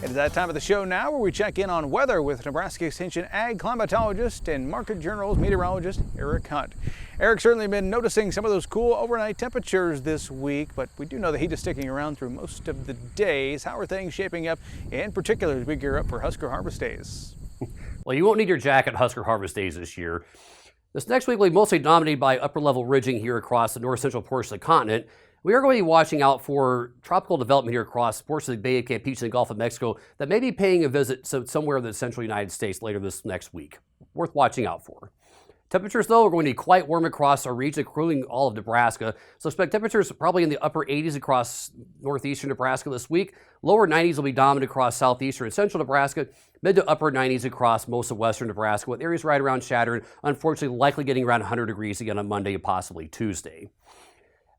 It is that time of the show now where we check in on weather with Nebraska Extension Ag climatologist and Market Journal's meteorologist Eric Hunt. Eric's certainly been noticing some of those cool overnight temperatures this week, but we do know the heat is sticking around through most of the days. How are things shaping up, in particular as we gear up for Husker Harvest Days? Well, you won't need your jacket Husker Harvest Days this year. This next week will be mostly dominated by upper-level ridging here across the north-central portion of the continent. We are going to be watching out for tropical development here across portions of the Bay of Campeche and the Gulf of Mexico that may be paying a visit somewhere in the central United States later this next week. Worth watching out for. Temperatures, though, are going to be quite warm across our region, including all of Nebraska. So expect temperatures probably in the upper 80s across northeastern Nebraska this week. Lower 90s will be dominant across southeastern and central Nebraska. Mid to upper 90s across most of western Nebraska, with areas right around Chadron, unfortunately likely getting around 100 degrees again on Monday and possibly Tuesday.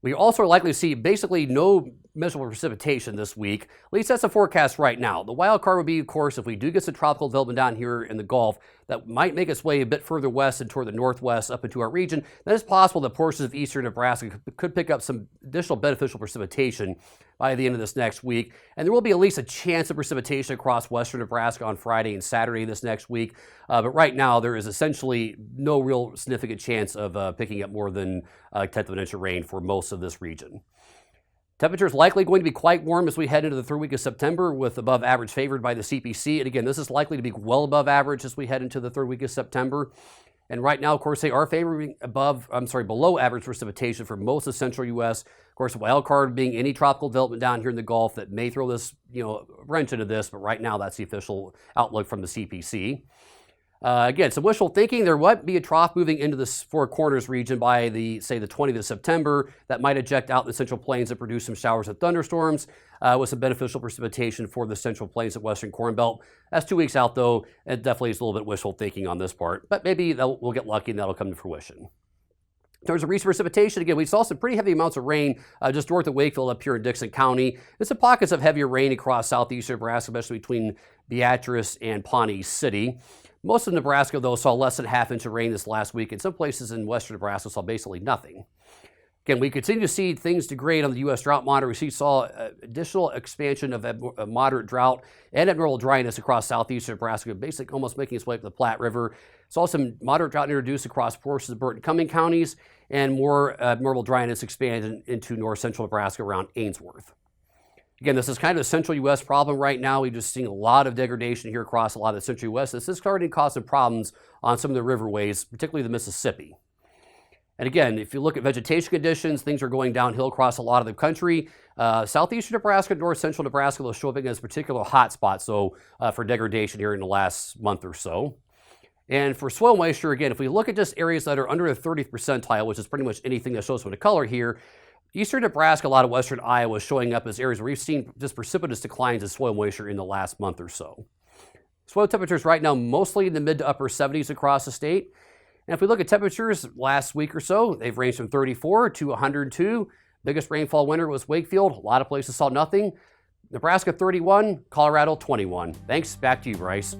We also are likely to see basically no measurable precipitation this week. At least that's the forecast right now. The wild card would be, of course, if we do get some tropical development down here in the Gulf that might make its way a bit further west and toward the northwest up into our region, then it's possible that portions of eastern Nebraska could pick up some additional beneficial precipitation by the end of this next week. And there will be at least a chance of precipitation across western Nebraska on Friday and Saturday this next week. But right now, there is essentially no real significant chance of picking up more than a tenth of an inch of rain for most of this region. Temperatures likely going to be quite warm as we head into the third week of September, with above average favored by the CPC. And again, this is likely to be well above average as we head into the third week of September. And right now, of course, they are favoring below average precipitation for most of the central U.S. Of course, the wild card being any tropical development down here in the Gulf that may throw this, wrench into this. But right now, that's the official outlook from the CPC. Again, some wishful thinking. There might be a trough moving into the Four Corners region by the 20th of September that might eject out the central plains and produce some showers and thunderstorms with some beneficial precipitation for the central plains and western Corn Belt. That's 2 weeks out, though. It definitely is a little bit wishful thinking on this part, but maybe we'll get lucky and that'll come to fruition. In terms of recent precipitation, again, we saw some pretty heavy amounts of rain just north of Wakefield up here in Dixon County. There's some pockets of heavier rain across southeastern Nebraska, especially between Beatrice and Pawnee City. Most of Nebraska, though, saw less than a half inch of rain this last week, and some places in western Nebraska saw basically nothing. Again, we continue to see things degrade on the U.S. drought monitor. We saw additional expansion of a moderate drought and abnormal dryness across southeastern Nebraska, basically almost making its way up the Platte River. Saw some moderate drought introduced across portions of Burton and Cumming counties, and more abnormal dryness expanded into north central Nebraska around Ainsworth. Again, this is kind of a central U.S. problem right now. We've just seen a lot of degradation here across a lot of the central U.S. This is starting to cause some problems on some of the riverways, particularly the Mississippi. And again, if you look at vegetation conditions, things are going downhill across a lot of the country. Southeastern Nebraska, north central Nebraska, those show up as particular hot spots, for degradation here in the last month or so. And for soil moisture, again, if we look at just areas that are under the 30th percentile, which is pretty much anything that shows with a color here, eastern Nebraska, a lot of western Iowa is showing up as areas where we've seen just precipitous declines in soil moisture in the last month or so. Soil temperatures right now mostly in the mid to upper 70s across the state. And if we look at temperatures last week or so, they've ranged from 34 to 102. Biggest rainfall winter was Wakefield. A lot of places saw nothing. Nebraska 31, Colorado 21. Thanks. Back to you, Bryce.